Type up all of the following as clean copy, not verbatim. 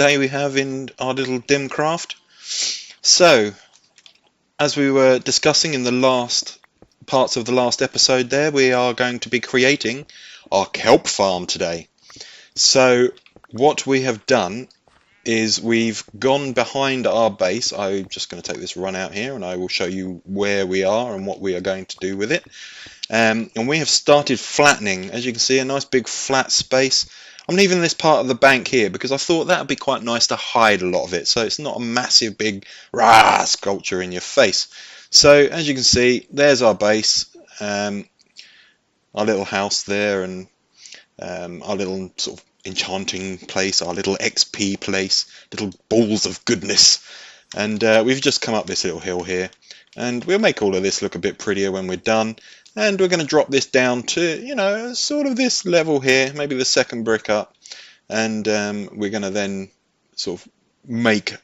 day we have in our little Dimcraft. So, as we were discussing in the last parts of the last episode there, we are going to be creating our kelp farm today. So, what we have done is we've gone behind our base. I'm just going to take this run out here and I will show you where we are and what we are going to do with it. And we have started flattening, as you can see, a nice big flat space. I'm leaving this part of the bank here because I thought that would be quite nice to hide a lot of it, so it's not a massive big rah sculpture in your face. So as you can see, there's our base, our little house there, and our little sort of enchanting place, our little XP place, little balls of goodness. And we've just come up this little hill here, and we'll make all of this look a bit prettier when we're done. And we're going to drop this down to, you know, sort of this level here, maybe the second brick up. And we're going to then sort of make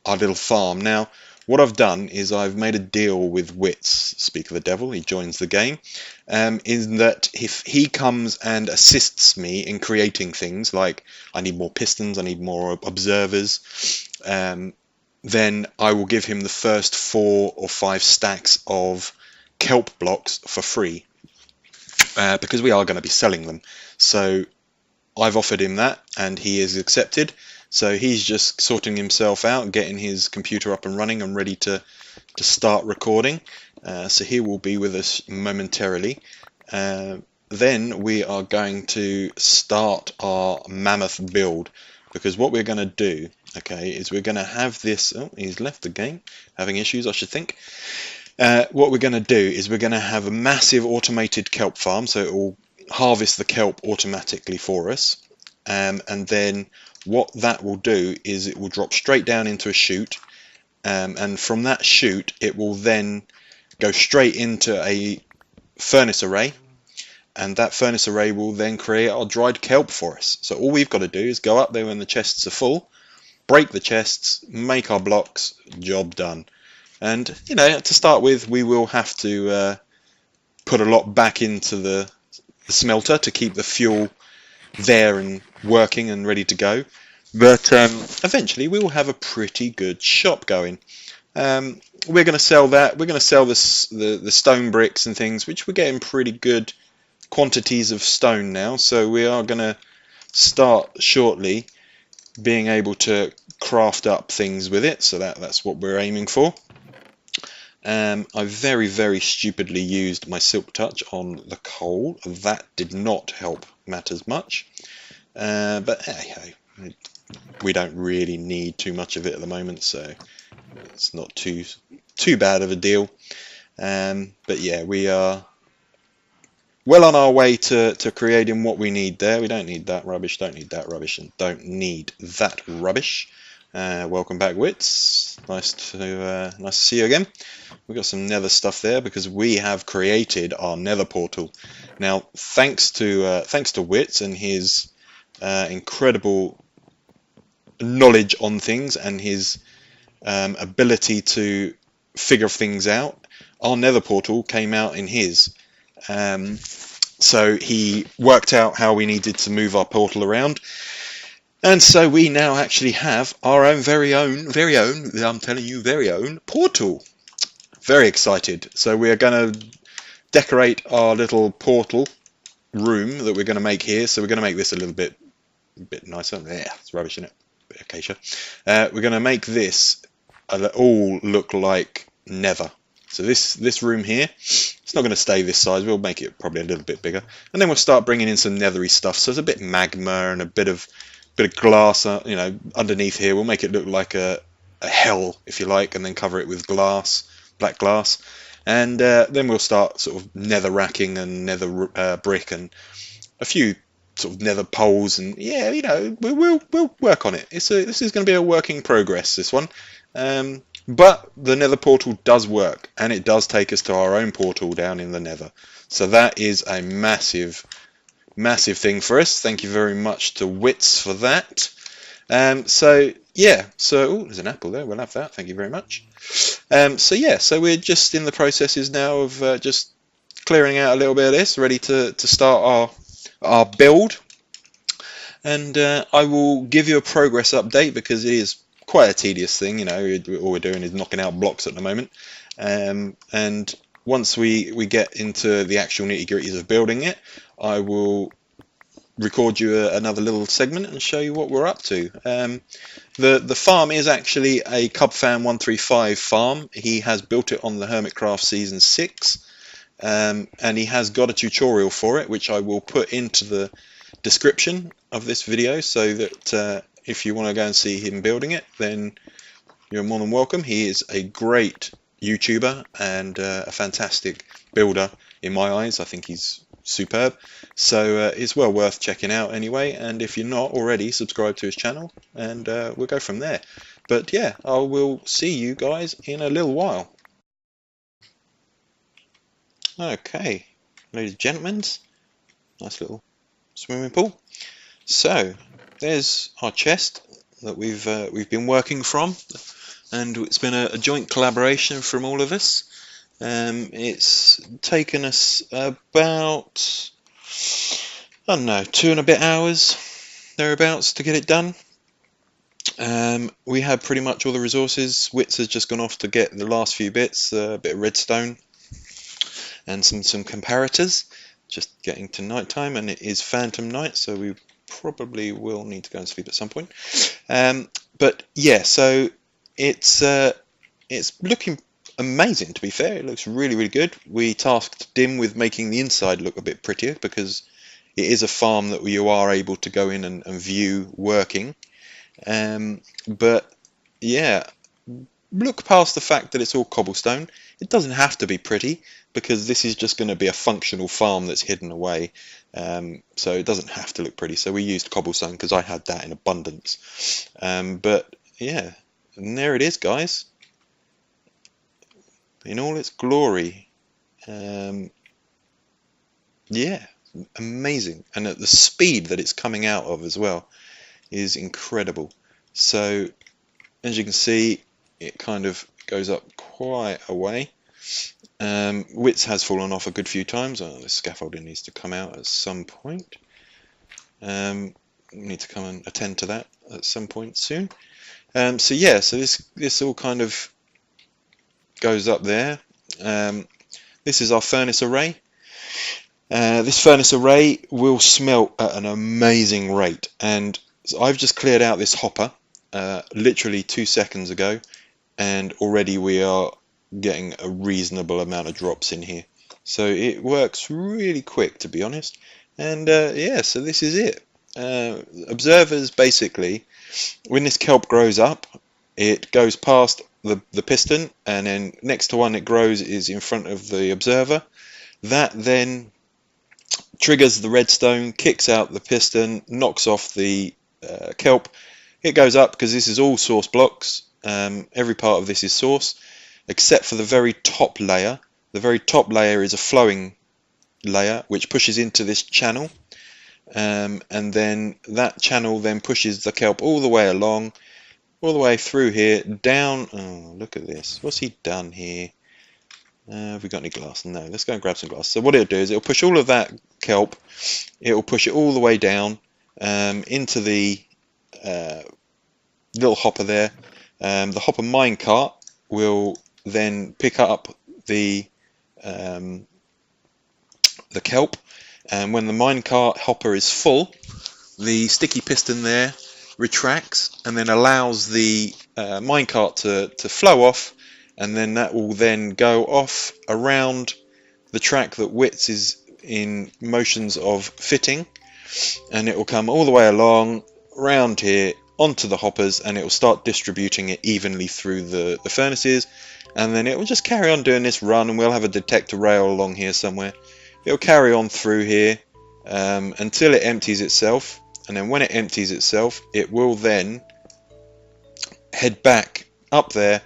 our little farm. Now, what I've done is I've made a deal with Wits, speak of the devil, he joins the game, in that if he comes and assists me in creating things, like I need more pistons, I need more observers, then I will give him the first 4 or 5 stacks of kelp blocks for free, because we are going to be selling them. So I've offered him that and he is accepted. So he's just sorting himself out, getting his computer up and running and ready to start recording. So he will be with us momentarily. Then we are going to start our mammoth build, because what we're going to do, okay, is we're going to have this. Oh, he's left the game, having issues, I should think. What we're going to do is we're going to have a massive automated kelp farm, so it will harvest the kelp automatically for us, and then what that will do is it will drop straight down into a chute, and from that chute it will then go straight into a furnace array, and that furnace array will then create our dried kelp for us. So all we've got to do is go up there when the chests are full, break the chests, make our blocks, job done. And, you know, to start with, we will have to put a lot back into the smelter to keep the fuel there and working and ready to go. But eventually, we will have a pretty good shop going. We're going to sell that. We're going to sell the stone bricks and things, which we're getting pretty good quantities of stone now. So we are going to start shortly being able to craft up things with it. So that's what we're aiming for. I very, very stupidly used my silk touch on the coal. That did not help matters much. But hey, we don't really need too much of it at the moment, so it's not too bad of a deal. But yeah, we are well on our way to creating what we need there. We don't need that rubbish, don't need that rubbish, and don't need that rubbish. Welcome back, Wits. Nice to see you again. We've got some nether stuff there because we have created our nether portal. Now, thanks to Wits and his incredible knowledge on things and his ability to figure things out, our nether portal came out in his. So he worked out how we needed to move our portal around. And so we now actually have our own very own, I'm telling you, very own portal. Very excited. So we are going to decorate our little portal room that we're going to make here. So we're going to make this a little bit nicer. Yeah, it's rubbish, isn't it? Bit of acacia. We're going to make this all look like nether. So this room here, it's not going to stay this size. We'll make it probably a little bit bigger. And then we'll start bringing in some nethery stuff. So there's a bit magma and a bit of glass, you know, underneath here. We'll make it look like a hell, if you like, and then cover it with glass, black glass. And then we'll start sort of nether racking and nether brick and a few sort of nether poles. And yeah, you know, we'll work on it. This is going to be a work in progress, this one. But the nether portal does work, and it does take us to our own portal down in the nether. So that is a massive thing for us. Thank you very much to Wits for that. So yeah, so there's an apple there, we'll have that, thank you very much. So yeah, so we're just in the processes now of just clearing out a little bit of this, ready to start our build. and I will give you a progress update because it is quite a tedious thing. You know, all we're doing is knocking out blocks at the moment, and once we get into the actual nitty-gritties of building it, I will record you another little segment and show you what we're up to. The farm is actually a CubFan135 farm. He has built it on the Hermitcraft Season 6, and he has got a tutorial for it, which I will put into the description of this video, so that if you want to go and see him building it, then you're more than welcome. He is a great YouTuber and a fantastic builder in my eyes. I think he's superb, so it's well worth checking out anyway, and if you're not already, subscribe to his channel, and we'll go from there. But yeah, I will see you guys in a little while. Okay, ladies and gentlemen, nice little swimming pool. So there's our chest that we've been working from, and it's been a joint collaboration from all of us. It's taken us about, I don't know, 2 and a bit hours thereabouts to get it done. We had pretty much all the resources. Wits has just gone off to get the last few bits, a bit of redstone and some comparators. Just getting to night time, and it is phantom night, so we probably will need to go and sleep at some point. But yeah, so it's looking amazing, to be fair. It looks really, really good. We tasked Dim with making the inside look a bit prettier, because it is a farm that you are able to go in and view working. But yeah, look past the fact that it's all cobblestone. It doesn't have to be pretty, because this is just going to be a functional farm that's hidden away. So it doesn't have to look pretty. So we used cobblestone because I had that in abundance. But yeah, and there it is, guys, in all its glory. Yeah, amazing, and at the speed that it's coming out of as well is incredible. So as you can see, it kind of goes up quite a way. Wits has fallen off a good few times. The scaffolding needs to come out at some point. We need to come and attend to that at some point soon. So yeah, so this all kind of goes up there. This is our furnace array. This furnace array will smelt at an amazing rate, and so I've just cleared out this hopper literally 2 seconds ago, and already we are getting a reasonable amount of drops in here. So it works really quick, to be honest. And yeah, so this is it. Observers, basically, when this kelp grows up, it goes past the piston, and then next to one it grows is in front of the observer. That then triggers the redstone, kicks out the piston, knocks off the kelp. It goes up because this is all source blocks. Every part of this is source, except for the very top layer. The very top layer is a flowing layer which pushes into this channel, and then that channel then pushes the kelp all the way along, all the way through here, down. Oh, look at this. What's he done here? Have we got any glass? No. Let's go and grab some glass. So what it'll do is it'll push all of that kelp, it'll push it all the way down into the little hopper there. The hopper minecart will then pick up the kelp, and when the minecart hopper is full, the sticky piston there retracts and then allows the minecart to flow off, and then that will then go off around the track that Wits is in motions of fitting, and it will come all the way along round here onto the hoppers, and it will start distributing it evenly through the furnaces, and then it will just carry on doing this run, and we'll have a detector rail along here somewhere. It'll carry on through here until it empties itself, and then when it empties itself, it will then head back up there.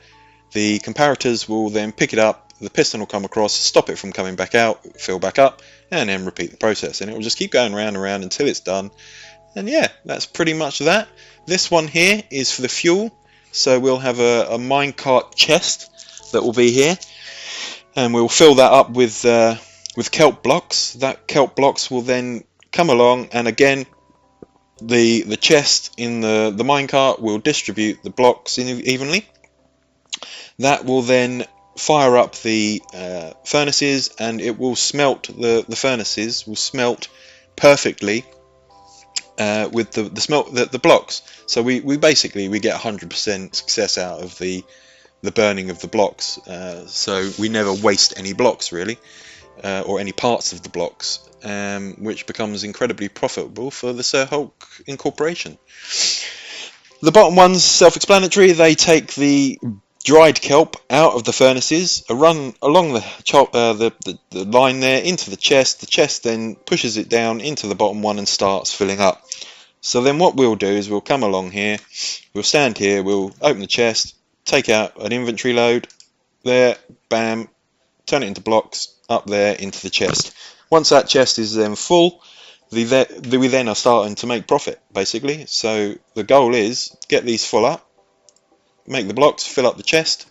The comparators will then pick it up, the piston will come across, stop it from coming back out, fill back up, and then repeat the process, and it will just keep going round and round until it's done. And yeah, that's pretty much that. This one here is for the fuel, so we'll have a minecart chest that will be here, and we'll fill that up with kelp blocks. That kelp blocks will then come along, and again The chest in the minecart will distribute the blocks evenly. That will then fire up the furnaces, and it will smelt the furnaces will smelt perfectly with the blocks. So we basically we get 100% success out of the burning of the blocks. So we never waste any blocks really, or any parts of the blocks, which becomes incredibly profitable for the Sir Hulk Incorporation. The bottom one's self-explanatory. They take the dried kelp out of the furnaces, run along the line there into the chest. The chest then pushes it down into the bottom one and starts filling up. So then what we'll do is we'll come along here, we'll stand here, we'll open the chest, take out an inventory load, there, bam, turn it into blocks, up there into the chest. Once that chest is then full, we then are starting to make profit, basically. So the goal is get these full up, make the blocks, fill up the chest,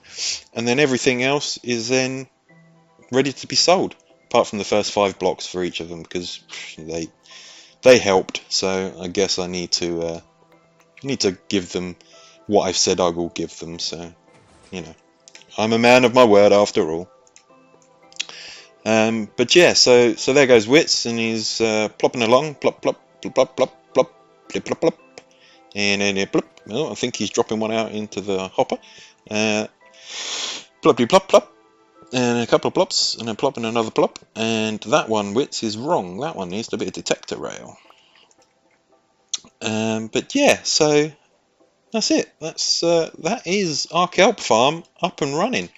and then everything else is then ready to be sold, apart from the first 5 blocks for each of them, because they helped. So I guess I need to give them what I've said I will give them. So I'm a man of my word after all. But yeah, so there goes Wits, and he's plopping along, plop plop plop plop plop plop plop plop plop, and then plop. Oh, I think he's dropping one out into the hopper. Ploppy plop plop, and a couple of plops, and then plop and another plop, and that one, Wits, is wrong. That one needs to be a detector rail. But yeah, so that's it. That is our kelp farm up and running.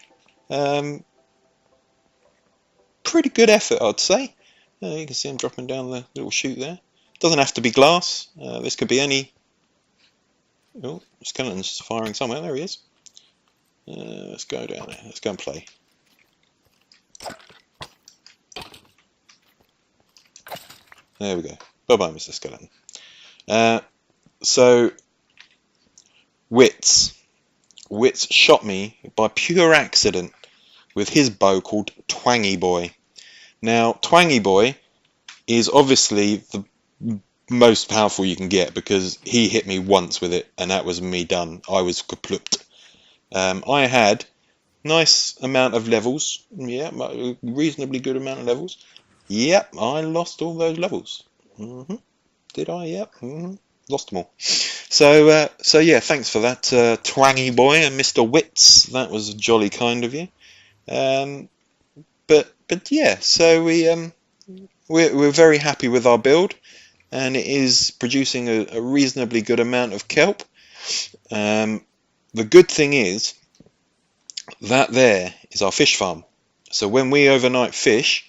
Pretty good effort, I'd say. You can see him dropping down the little chute there. Doesn't have to be glass. This could be any. Oh, skeleton's firing somewhere. There he is. Let's go down there. Let's go and play. There we go. Bye-bye, Mr. Skeleton. So, Wits shot me by pure accident with his bow called Twangy Boy. Now, Twangy Boy is obviously the most powerful you can get, because he hit me once with it, and that was me done. I was kaplupt. I had nice amount of levels. Yeah, a reasonably good amount of levels. Yep, I lost all those levels. Did I? Yep. Lost them all. So yeah, thanks for that, Twangy Boy and Mr. Wits. That was jolly kind of you. But yeah, so we're very happy with our build, and it is producing a reasonably good amount of kelp. The good thing is that there is our fish farm. So when we overnight fish,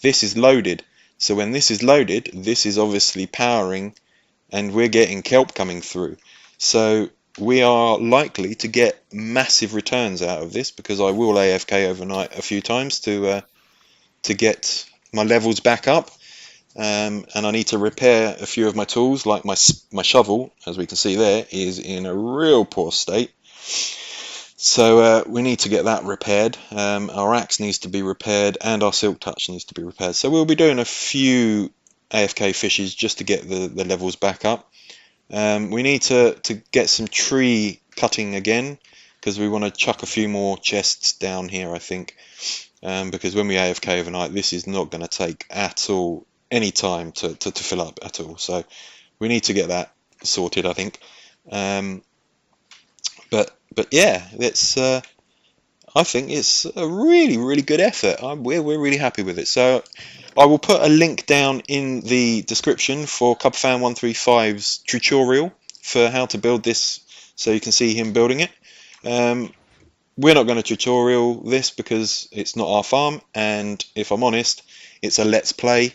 this is loaded. So when this is loaded, this is obviously powering, and we're getting kelp coming through. So we are likely to get massive returns out of this, because I will AFK overnight a few times to get my levels back up, and I need to repair a few of my tools, like my shovel, as we can see there, is in a real poor state. So we need to get that repaired. Our axe needs to be repaired, and our silk touch needs to be repaired. So we'll be doing a few AFK fishes just to get the levels back up. We need to get some tree cutting again, because we want to chuck a few more chests down here, I think. Because when we AFK overnight, this is not going to take at all any time to fill up at all. So we need to get that sorted, I think. But yeah, it's I think it's a really good effort. We're really happy with it. So I will put a link down in the description for Cubfan135's tutorial for how to build this, so you can see him building it. We're not going to tutorial this because it's not our farm, and if I'm honest, it's a let's play.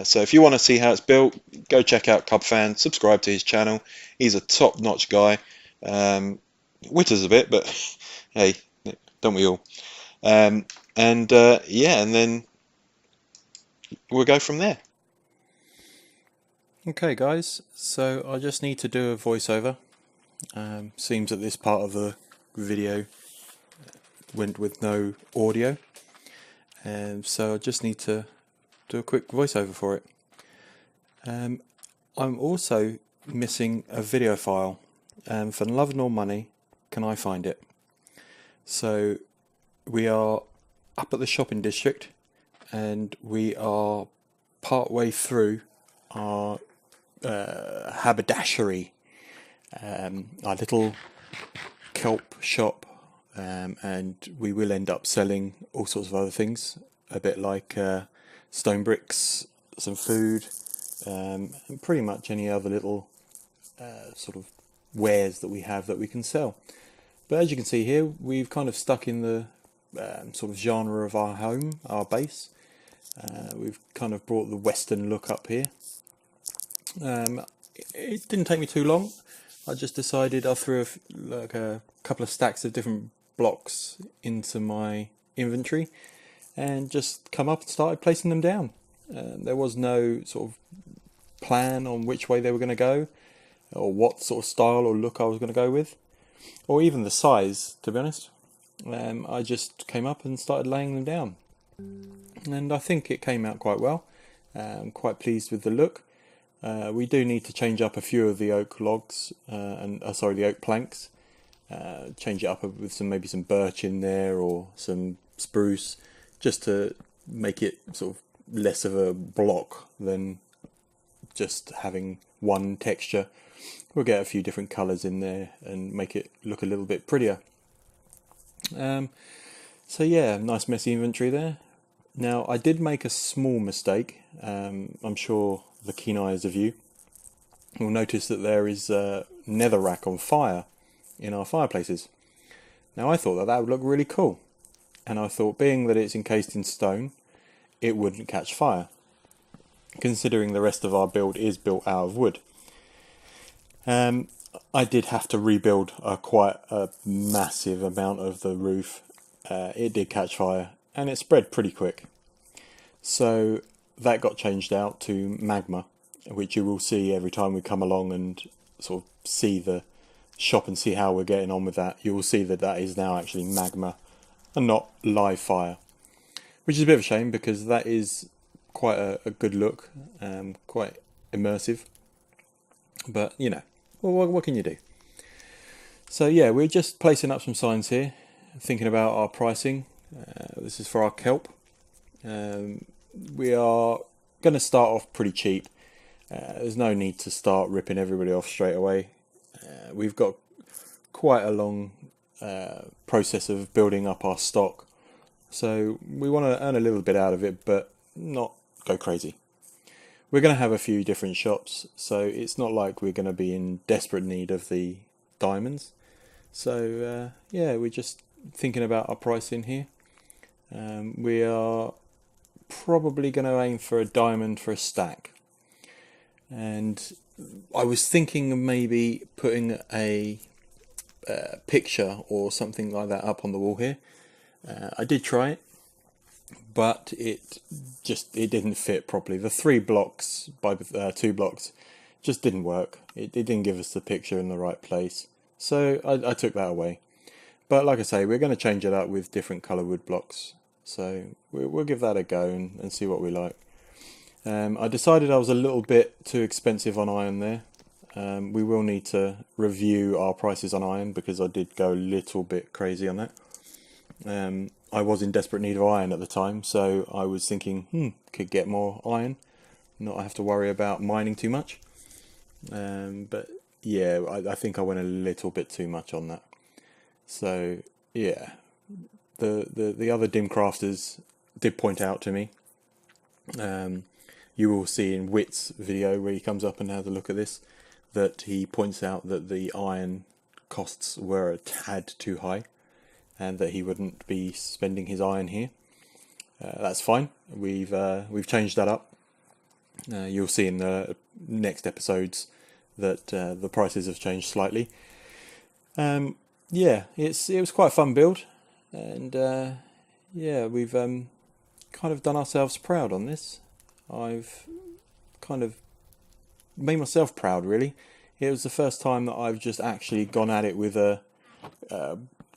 So if you want to see how it's built, go check out Cubfan, subscribe to his channel. He's a top-notch guy. Witters a bit, but hey, don't we all? Yeah, and then we'll go from there. Okay guys, so I just need to do a voiceover. Seems that this part of the video went with no audio, so I just need to do a quick voiceover for it. I'm also missing a video file, and for love nor money can I find it. So we are up at the shopping district, and we are part way through our haberdashery, our little kelp shop, and we will end up selling all sorts of other things, a bit like stone bricks, some food, and pretty much any other little sort of wares that we have that we can sell. But as you can see here, we've kind of stuck in the sort of genre of our home, our base. We've kind of brought the Western look up here. It didn't take me too long. I just decided I threw a couple of stacks of different blocks into my inventory and just come up and started placing them down. There was no sort of plan on which way they were going to go, or what sort of style or look I was going to go with, or even the size, to be honest. I just came up and started laying them down, and I think it came out quite well. I'm quite pleased with the look. We do need to change up a few of the oak logs, the oak planks. Change it up with maybe some birch in there or some spruce, just to make it sort of less of a block than just having one texture. We'll get a few different colours in there and make it look a little bit prettier. So yeah, nice messy inventory there. Now I did make a small mistake. I'm sure the keen eyes of you will notice that there is a netherrack on fire in our fireplaces. Now I thought that would look really cool, and I thought, being that it's encased in stone, it wouldn't catch fire, considering the rest of our build is built out of wood. I did have to rebuild quite a massive amount of the roof. It did catch fire, and it spread pretty quick. So that got changed out to magma, which you will see every time we come along and sort of see the shop and see how we're getting on with that. You will see that that is now actually magma and not live fire, which is a bit of a shame, because that is quite a good look, quite immersive. But you know, what can you do? So yeah, we're just placing up some signs here, thinking about our pricing. This is for our kelp. We are going to start off pretty cheap. There's no need to start ripping everybody off straight away. We've got quite a long process of building up our stock, so we want to earn a little bit out of it, but not go crazy. We're going to have a few different shops, so it's not like we're going to be in desperate need of the diamonds. So yeah, we're just thinking about our pricing here. We are probably going to aim for a diamond for a stack, and I was thinking of maybe putting a picture or something like that up on the wall here. I did try it, but it didn't fit properly. The 3 blocks by 2 blocks just didn't work. It didn't give us the picture in the right place, so I took that away. But like I say, we're going to change it up with different colour wood blocks, so we'll give that a go and see what we like. I decided I was a little bit too expensive on iron there. We will need to review our prices on iron, because I did go a little bit crazy on that. I was in desperate need of iron at the time, so I was thinking, could get more iron, not have to worry about mining too much. But yeah, I think I went a little bit too much on that. So yeah, the other Dimcrafters did point out to me. You will see in Wit's video, where he comes up and has a look at this, that he points out that the iron costs were a tad too high, and that he wouldn't be spending his iron here. That's fine. We've changed that up. You'll see in the next episodes that the prices have changed slightly. Yeah, it was quite a fun build, and yeah, we've kind of done ourselves proud on this. I've kind of made myself proud, really. It was the first time that I've just actually gone at it with a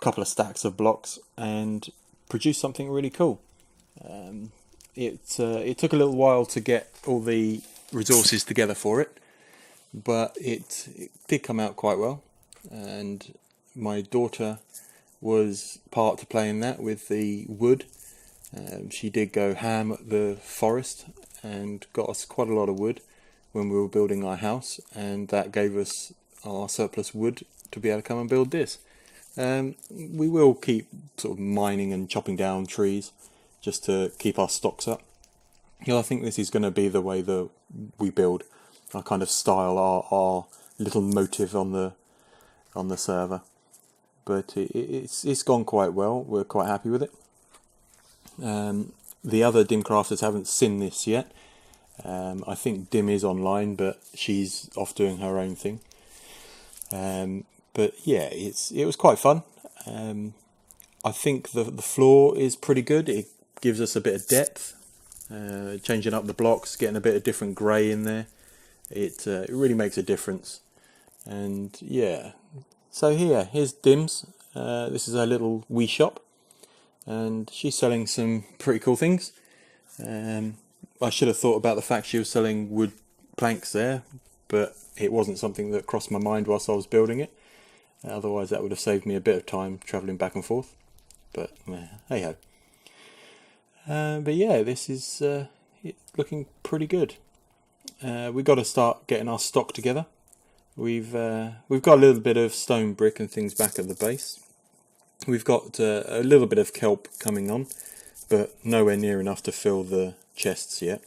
couple of stacks of blocks and produced something really cool. It took a little while to get all the resources together for it, but it did come out quite well, and my daughter was part to play in that with the wood. She did go ham at the forest and got us quite a lot of wood when we were building our house, and that gave us our surplus wood to be able to come and build this. We will keep sort of mining and chopping down trees just to keep our stocks up. Yeah, I think this is going to be the way that we build, our kind of style, our little motive on the server. But it's gone quite well. We're quite happy with it. The other Dimcrafters haven't seen this yet. I think Dim is online, but she's off doing her own thing. But yeah, it was quite fun. I think the floor is pretty good. It gives us a bit of depth. Changing up the blocks, getting a bit of different grey in there. It really makes a difference. And yeah, so here's Dim's. This is her little wee shop, and she's selling some pretty cool things. I should have thought about the fact she was selling wood planks there, but it wasn't something that crossed my mind whilst I was building it. Otherwise that would have saved me a bit of time travelling back and forth. But hey ho. But yeah, this is looking pretty good. We've got to start getting our stock together. We've got a little bit of stone brick and things back at the base. We've got a little bit of kelp coming on, but nowhere near enough to fill the chests yet.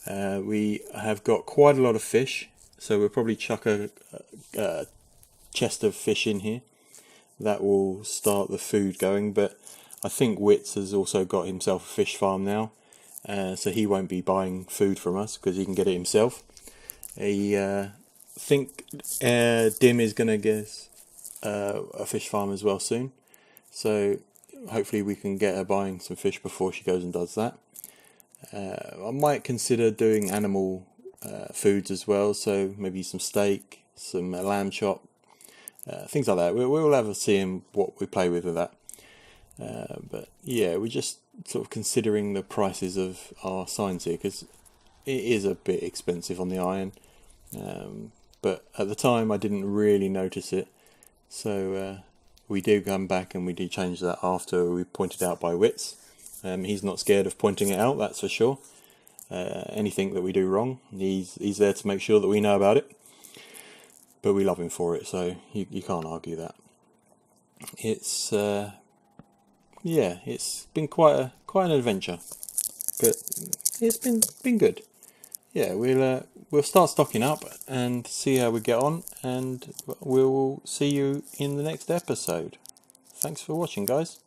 We have got quite a lot of fish, so we'll probably chuck a chest of fish in here. That will start the food going, but I think Wits has also got himself a fish farm now, so he won't be buying food from us because he can get it himself. I think Dim is going to get a fish farm as well soon, so hopefully we can get her buying some fish before she goes and does that. I might consider doing animal foods as well, so maybe some steak, some lamb chop, things like that. We'll have a see in what we play with that. But yeah, we're just sort of considering the prices of our signs here, because it is a bit expensive on the iron. But at the time I didn't really notice it, so we do come back and we do change that after we pointed out by Wits. He's not scared of pointing it out, that's for sure. Anything that we do wrong, he's there to make sure that we know about it. But we love him for it, so you can't argue that. It's yeah, it's been quite an adventure, but it's been good. Yeah, we'll start stocking up and see how we get on, and we'll see you in the next episode. Thanks for watching, guys.